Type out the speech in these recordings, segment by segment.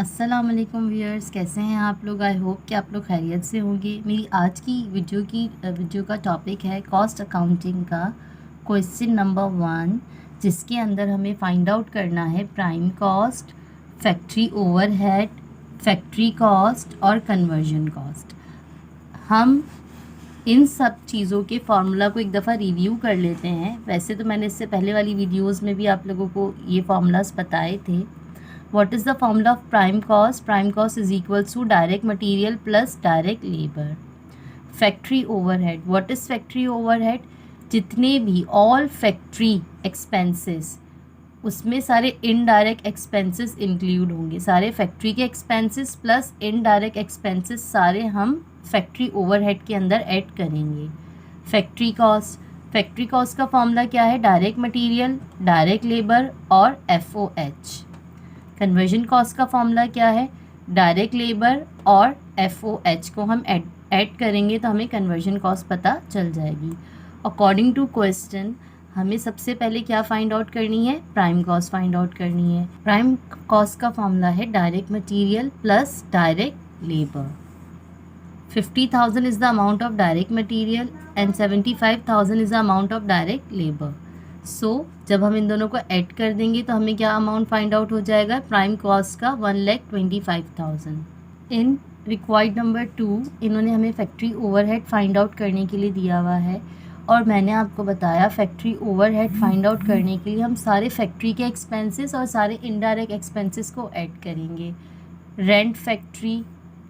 अस्सलाम वालेकुम व्यूअर्स, कैसे हैं आप लोग। आई होप कि आप लोग खैरियत से होंगे। मेरी आज की वीडियो का टॉपिक है कॉस्ट अकाउंटिंग का क्वेश्चन नंबर 1, जिसके अंदर हमें फाइंड आउट करना है prime cost, factory overhead, factory cost और कन्वर्जन कॉस्ट। हम इन सब चीज़ों के फार्मूला को एक दफ़ा रिव्यू कर लेते हैं। वैसे तो मैंने इससे पहले वाली वीडियोज़ में भी आप लोगों को ये फार्मूलाज बताए थे। What is the formula of prime cost? Prime cost is equals to direct material plus direct labor. Factory overhead. What is factory overhead? जितने भी all factory expenses, उसमें सारे इनडायरेक्ट एक्सपेंसेस इंक्लूड होंगे। सारे फैक्ट्री के expenses plus indirect expenses सारे हम factory overhead के अंदर ऐड करेंगे। फैक्ट्री कॉस्ट का फॉर्मूला क्या है? डायरेक्ट मटेरियल, डायरेक्ट लेबर और FOH। कन्वर्जन कॉस्ट का फॉर्मूला क्या है? डायरेक्ट लेबर और FOH को हम ऐड करेंगे तो हमें कन्वर्जन कॉस्ट पता चल जाएगी। अकॉर्डिंग टू क्वेश्चन हमें सबसे पहले क्या फाइंड आउट करनी है? प्राइम कॉस्ट फाइंड आउट करनी है। प्राइम कॉस्ट का फॉर्मूला है direct material plus direct labour. 50,000 is the amount of direct material and 75,000 is the amount of direct labour. So जब हम इन दोनों को ऐड कर देंगे तो हमें क्या अमाउंट फाइंड आउट हो जाएगा? प्राइम कॉस्ट का 1,25,000। इन रिक्वायर्ड नंबर 2 इन्होंने हमें फैक्ट्री ओवरहेड फाइंड आउट करने के लिए दिया हुआ है और मैंने आपको बताया फैक्ट्री ओवरहेड फाइंड आउट करने के लिए हम सारे फैक्ट्री के एक्सपेंसेस और सारे इनडायरेक्ट एक्सपेंसेस को ऐड करेंगे। Rent factory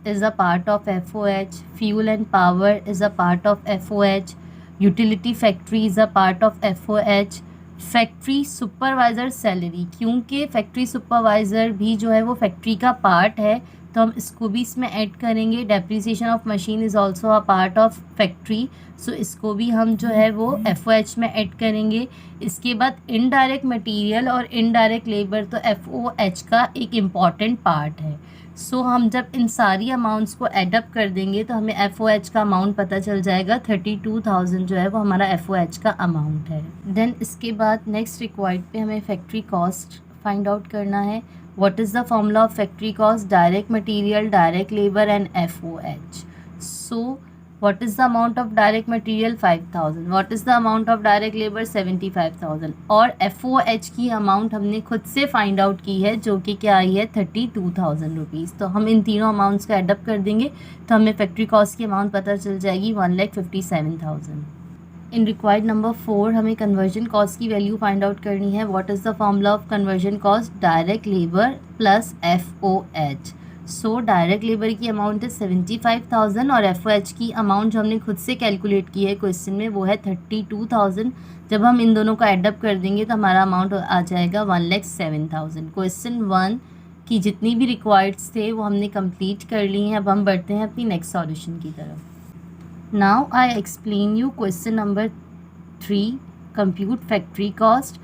is a part of FOH, fuel and power is a part of FOH, utility factory is a part of FOH। Factory supervisor salary, क्योंकि फैक्ट्री सुपरवाइज़र भी जो है वो factory का part है तो हम इसको भी इसमें ऐड करेंगे। Depreciation of machine is also a part of factory, so इसको भी हम जो है वो FOH में ऐड करेंगे। इसके बाद इनडायरेक्ट मटेरियल और इनडायरेक्ट लेबर तो FOH का एक इम्पॉर्टेंट पार्ट है। सो हम जब इन सारी अमाउंट्स को एडअप कर देंगे तो हमें FOH का अमाउंट पता चल जाएगा। 32,000 जो है वो हमारा FOH का अमाउंट है। देन इसके बाद नेक्स्ट रिक्वायर्ड पे हमें फैक्ट्री कॉस्ट फाइंड आउट करना है। What is the formula of factory cost? Direct material, direct labour and FOH। So what is the amount of direct material? 5,000. what is the amount of direct labor? 75,000। और FOH की amount हमने खुद से find out की है जो कि क्या आई है? 32,000 रुपीज़। तो हम इन तीनों अमाउंट्स का एडअप कर देंगे तो हमें फैक्ट्री कॉस्ट की अमाउंट पता चल जाएगी 1,57,000। इन रिक्वायर्ड नंबर 4 हमें कन्वर्जन कॉस्ट की वैल्यू फाइंड आउट करनी है। What is the formula of conversion cost? Direct labour plus FOH। So direct labour की अमाउंट है 75,000 और FOH की अमाउंट जो हमने खुद से कैलकुलेट की है क्वेश्चन में वो है 32,000। जब हम इन दोनों का एडअप कर देंगे तो हमारा अमाउंट आ जाएगा 1,07,000। क्वेश्चन 1 की जितनी भी रिक्वायर्ड्स थे वो हमने कंप्लीट कर ली हैं। अब हम बढ़ते हैं अपनी नेक्स्ट सॉल्यूशन की तरफ। Now I explain you question number 3, compute factory cost.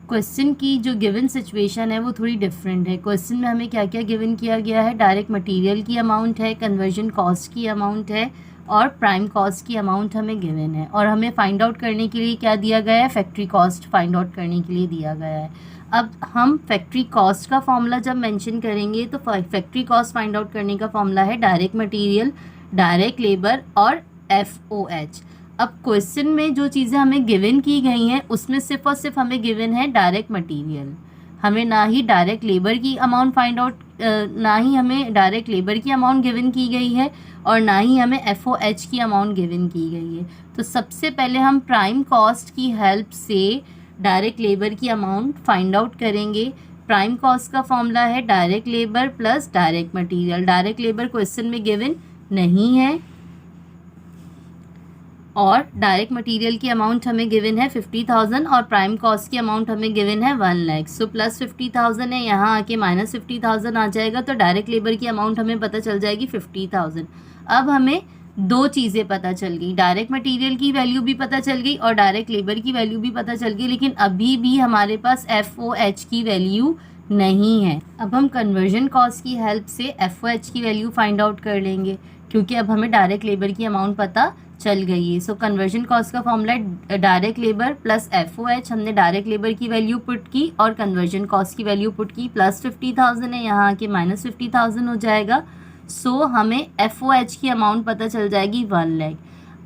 Question की जो गिवन सिचुएशन है वो थोड़ी डिफरेंट है। क्वेश्चन में हमें क्या क्या गिवन किया गया है? डायरेक्ट मटेरियल की अमाउंट है, कन्वर्जन कॉस्ट की अमाउंट है और प्राइम कॉस्ट की अमाउंट हमें गिवन है। और हमें फाइंड आउट करने के लिए क्या दिया गया है? फैक्ट्री कॉस्ट फाइंड आउट करने के लिए दिया गया है। अब हम फैक्ट्री कॉस्ट का फॉर्मूला जब मेंशन करेंगे तो फैक्ट्री कॉस्ट फाइंड आउट करने का फॉर्मूला है डायरेक्ट मटीरियल, डायरेक्ट लेबर और FOH। अब क्वेश्चन में जो चीज़ें हमें गिवन की गई हैं उसमें सिर्फ और सिर्फ हमें गिवन है डायरेक्ट मटेरियल। हमें ना ही डायरेक्ट लेबर की अमाउंट फाइंड आउट, ना ही हमें डायरेक्ट लेबर की अमाउंट गिवन की गई है और ना ही हमें FOH की अमाउंट गिवन की गई है। तो सबसे पहले हम प्राइम कॉस्ट की हेल्प से डायरेक्ट लेबर की अमाउंट फाइंड आउट करेंगे। प्राइम कॉस्ट का फॉर्मूला है direct labour plus direct material. Direct labour question में गिवन नहीं है और डायरेक्ट मटेरियल की अमाउंट हमें गिवन है 50,000 और प्राइम कॉस्ट की अमाउंट हमें गिवन है 1 लाख। सो प्लस 50,000 है, यहाँ आके माइनस 50,000 आ जाएगा तो डायरेक्ट लेबर की अमाउंट हमें पता चल जाएगी 50,000। अब हमें दो चीज़ें पता चल गई, डायरेक्ट मटेरियल की वैल्यू भी पता चल गई और डायरेक्ट लेबर की वैल्यू भी पता चल गई, लेकिन अभी भी हमारे पास FOH की वैल्यू नहीं है। अब हम कन्वर्जन कॉस्ट की हेल्प से FOH की वैल्यू फाइंड आउट कर लेंगे क्योंकि अब हमें डायरेक्ट लेबर की अमाउंट पता चल गई है। सो कन्वर्जन कॉस्ट का formula direct labour plus FOH, हमने डायरेक्ट लेबर की वैल्यू पुट की और कन्वर्जन कॉस्ट की वैल्यू पुट की। प्लस 50,000 है, यहाँ आके माइनस 50,000 हो जाएगा। सो हमें FOH की अमाउंट पता चल जाएगी 1 लाख।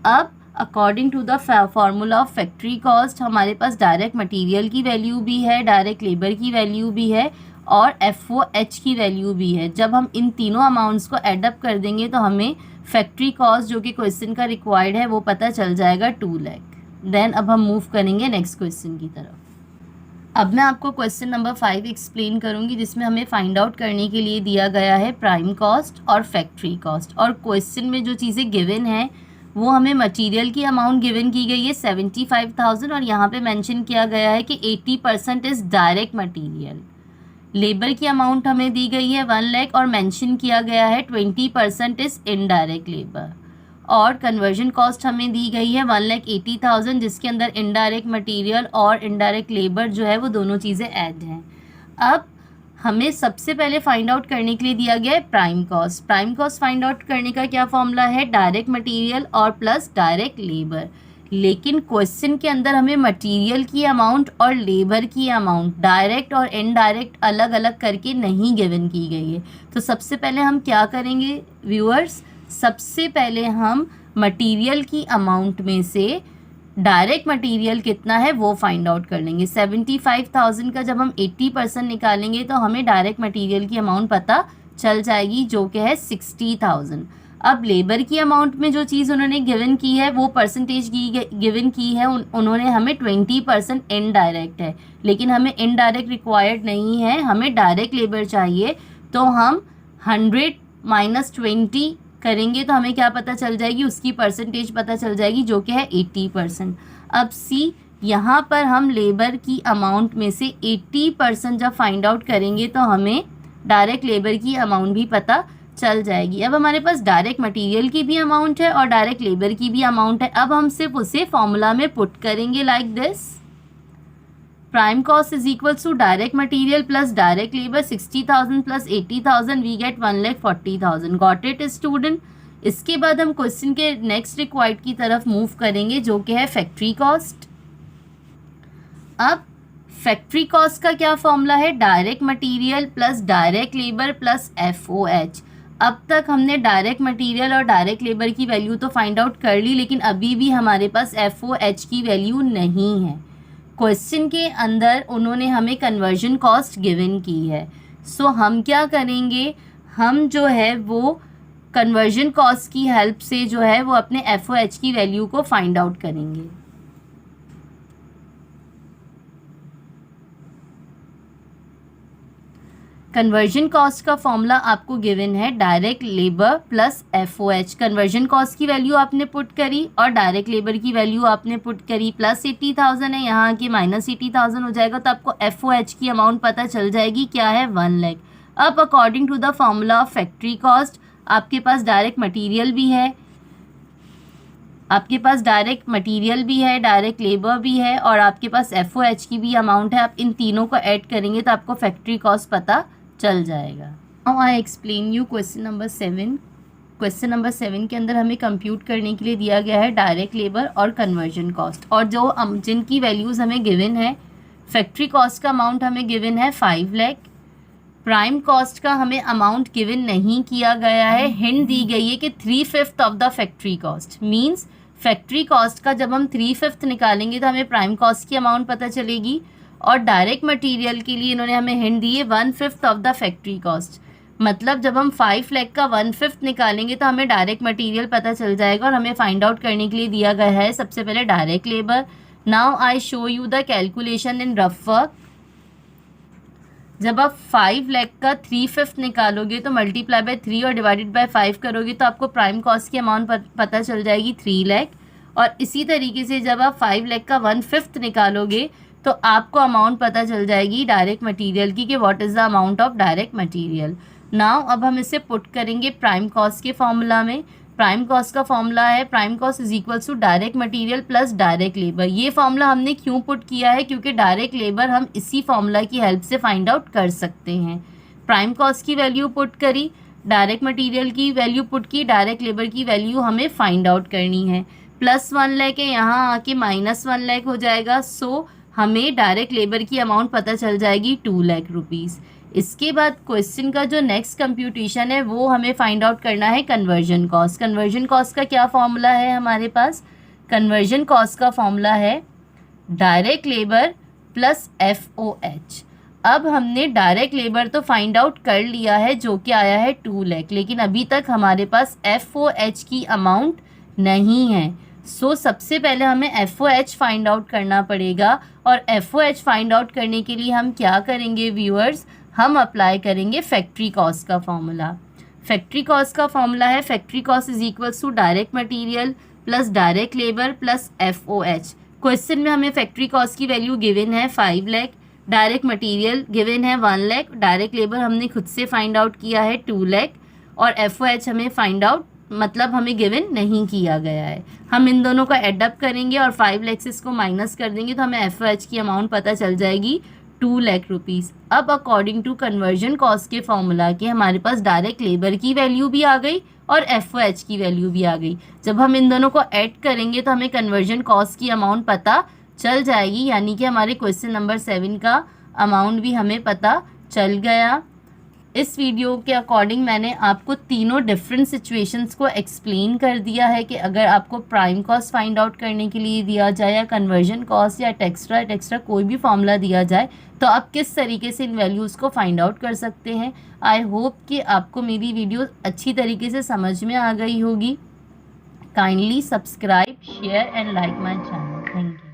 अब according to the formula of factory cost हमारे पास डायरेक्ट मटेरियल की वैल्यू भी है, डायरेक्ट लेबर की वैल्यू भी है और FOH की वैल्यू भी है। जब हम इन तीनों अमाउंट्स को एडअप कर देंगे तो हमें फैक्ट्री कॉस्ट जो कि क्वेश्चन का रिक्वायर्ड है वो पता चल जाएगा 2 लाख। देन अब हम मूव करेंगे नेक्स्ट क्वेश्चन की तरफ। अब मैं आपको क्वेश्चन नंबर 5 एक्सप्लेन करूंगी, जिसमें हमें फाइंड आउट करने के लिए दिया गया है प्राइम कॉस्ट और फैक्ट्री कॉस्ट। और क्वेश्चन में जो चीज़ें गिवन है वो हमें मटीरियल की अमाउंट गिवन की गई है 75,000 और यहाँ पे मेंशन किया गया है कि 80% इज़ डायरेक्ट मटीरियल। लेबर की अमाउंट हमें दी गई है 1 लाख और मेंशन किया गया है 20% इज़ इनडायरेक्ट लेबर। और कन्वर्जन कॉस्ट हमें दी गई है 1,80,000, जिसके अंदर इनडायरेक्ट मटेरियल और इनडायरेक्ट लेबर जो है वो दोनों चीज़ें ऐड हैं। अब हमें सबसे पहले फाइंड आउट करने के लिए दिया गया है prime cost. Prime cost find out करने का क्या फॉर्मूला है, डायरेक्ट मटेरियल और प्लस डायरेक्ट लेबर। लेकिन क्वेश्चन के अंदर हमें मटेरियल की अमाउंट और लेबर की अमाउंट डायरेक्ट और इनडायरेक्ट अलग अलग करके नहीं गिवन की गई है। तो सबसे पहले हम क्या करेंगे व्यूअर्स, सबसे पहले हम मटेरियल की अमाउंट में से डायरेक्ट मटेरियल कितना है वो फाइंड आउट कर लेंगे। 75,000 का जब हम 80% निकालेंगे तो हमें डायरेक्ट मटेरियल की अमाउंट पता चल जाएगी जो कि है 60,000। अब लेबर की अमाउंट में जो चीज़ उन्होंने गिवन की है वो परसेंटेज गिवन की है, उन्होंने हमें 20% इनडायरेक्ट है, लेकिन हमें इनडायरेक्ट रिक्वायर्ड नहीं है, हमें डायरेक्ट लेबर चाहिए। तो हम 100 - 20 करेंगे तो हमें क्या पता चल जाएगी, उसकी परसेंटेज पता चल जाएगी जो कि है 80%। अब सी, यहाँ पर हम लेबर की अमाउंट में से 80% जब फाइंड आउट करेंगे तो हमें डायरेक्ट लेबर की अमाउंट भी पता चल जाएगी। अब हमारे पास डायरेक्ट मटेरियल की भी अमाउंट है और डायरेक्ट लेबर की भी अमाउंट है। अब हम सिर्फ उसे फॉर्मूला में पुट करेंगे like this, prime cost is equals to direct material plus direct labour 60,000 plus 80,000 we get 1,40,000। Got it student. इसके बाद हम क्वेश्चन के नेक्स्ट रिक्वायर्ड की तरफ मूव करेंगे जो कि है फैक्ट्री कॉस्ट। अब फैक्ट्री कॉस्ट का क्या फॉर्मूला है, direct material plus direct labour plus FOH। अब तक हमने डायरेक्ट मटेरियल और डायरेक्ट लेबर की वैल्यू तो फाइंड आउट कर ली, लेकिन अभी भी हमारे पास FOH की वैल्यू नहीं है। क्वेश्चन के अंदर उन्होंने हमें कन्वर्जन कॉस्ट गिवन की है। सो हम क्या करेंगे, हम जो है वो कन्वर्जन कॉस्ट की हेल्प से जो है वो अपने FOH की वैल्यू को फाइंड आउट करेंगे। कन्वर्जन कॉस्ट का फॉर्मूला आपको गिवन है direct labour plus FOH। Conversion cost की वैल्यू आपने पुट करी और डायरेक्ट लेबर की वैल्यू आपने पुट करी। प्लस 80,000 है, यहाँ के माइनस 80,000 हो जाएगा तो आपको FOH की अमाउंट पता चल जाएगी क्या है, 1 लाख। अब according to the formula of factory cost आपके पास डायरेक्ट मटीरियल भी है, आपके पास डायरेक्ट मटेरियल भी है, डायरेक्ट लेबर भी है और आपके पास FOH की भी अमाउंट है। आप इन तीनों को ऐड करेंगे तो आपको फैक्ट्री कॉस्ट पता चल जाएगा। Now I explain you question number 7। Question number 7 के अंदर हमें कंप्यूट करने के लिए दिया गया है डायरेक्ट लेबर और कन्वर्जन कॉस्ट, और जो जिनकी वैल्यूज़ हमें गिवन है, फैक्ट्री कॉस्ट का अमाउंट हमें गिवन है 5 लाख। प्राइम कॉस्ट का हमें अमाउंट गिवन नहीं किया गया है, हिंट दी गई है कि 3/5 of the factory cost. Means factory cost का जब हम 3/5 निकालेंगे तो हमें प्राइम कॉस्ट की अमाउंट पता चलेगी। और डायरेक्ट मटेरियल के लिए इन्होंने हमें हिंट दी है 1/5 ऑफ द फैक्ट्री कॉस्ट। मतलब जब हम 5 लाख का 1/5 निकालेंगे तो हमें डायरेक्ट मटेरियल पता चल जाएगा। और हमें फाइंड आउट करने के लिए दिया गया है सबसे पहले direct labour. Now I show you the calculation in rough work. जब आप 5 लाख का 3/5 निकालोगे तो मल्टीप्लाई बाय 3 और डिवाइडेड बाय 5 करोगे तो आपको प्राइम कॉस्ट की अमाउंट पता चल जाएगी 3 लाख। और इसी तरीके से जब आप 5 लाख का 1/5 निकालोगे तो आपको अमाउंट पता चल जाएगी डायरेक्ट मटेरियल की कि what is the amount of direct material. Now अब हम इसे पुट करेंगे प्राइम कॉस्ट के फॉर्मूला में। प्राइम कॉस्ट का फॉर्मूला है prime cost is equals to direct material plus direct labour. ये फॉर्मूला हमने क्यों पुट किया है, क्योंकि डायरेक्ट लेबर हम इसी फॉर्मूला की हेल्प से फाइंड आउट कर सकते हैं। प्राइम कॉस्ट की वैल्यू पुट करी, डायरेक्ट मटेरियल की वैल्यू पुट की, डायरेक्ट लेबर की वैल्यू हमें फाइंड आउट करनी है। +1 लाख है, यहाँ आके -1 लाख हो जाएगा। सो हमें डायरेक्ट लेबर की अमाउंट पता चल जाएगी 2 लाख रुपीज़। इसके बाद क्वेश्चन का जो नेक्स्ट कंप्यूटेशन है वो हमें फाइंड आउट करना है कन्वर्जन कॉस्ट। कन्वर्जन कॉस्ट का क्या फॉर्मूला है हमारे पास? कन्वर्जन कॉस्ट का फॉर्मूला है डायरेक्ट लेबर प्लस FOH। अब हमने डायरेक्ट लेबर तो फाइंड आउट कर लिया है जो कि आया है 2 लाख, लेकिन अभी तक हमारे पास FOH की अमाउंट नहीं है। सो सबसे पहले हमें FOH फाइंड आउट करना पड़ेगा, और FOH फाइंड आउट करने के लिए हम क्या करेंगे व्यूअर्स? हम अप्लाई करेंगे फैक्ट्री कॉस्ट का फॉर्मूला। फैक्ट्री कॉस्ट का फॉर्मूला है factory cost is equals to direct material plus direct labour plus FOH। Question में हमें फैक्ट्री कॉस्ट की वैल्यू गिवन है 5 लाख, डायरेक्ट मटेरियल गिवन है 1 लाख, डायरेक्ट लेबर हमने खुद से फाइंड आउट किया है 2 लाख, और FOH हमें फाइंड आउट मतलब हमें गिवन नहीं किया गया है। हम इन दोनों का एडअप करेंगे और 5 लाख से इसको माइनस कर देंगे तो हमें FOH की अमाउंट पता चल जाएगी 2 लाख रुपीज़। अब अकॉर्डिंग टू कन्वर्जन कॉस्ट के फॉर्मूला के हमारे पास डायरेक्ट लेबर की वैल्यू भी आ गई और FOH की वैल्यू भी आ गई। जब हम इन दोनों को ऐड करेंगे तो हमें कन्वर्जन कॉस्ट की अमाउंट पता चल जाएगी, यानी कि हमारे क्वेश्चन नंबर 7 का अमाउंट भी हमें पता चल गया। इस वीडियो के अकॉर्डिंग मैंने आपको तीनों डिफरेंट सिचुएशंस को एक्सप्लेन कर दिया है कि अगर आपको प्राइम कॉस्ट फाइंड आउट करने के लिए दिया जाए या कन्वर्जन कॉस्ट या एक्स्ट्रा कोई भी फॉर्मूला दिया जाए तो आप किस तरीके से इन वैल्यूज़ को फाइंड आउट कर सकते हैं। आई होप कि आपको मेरी वीडियो अच्छी तरीके से समझ में आ गई होगी। Kindly subscribe, share and like my channel. Thank you.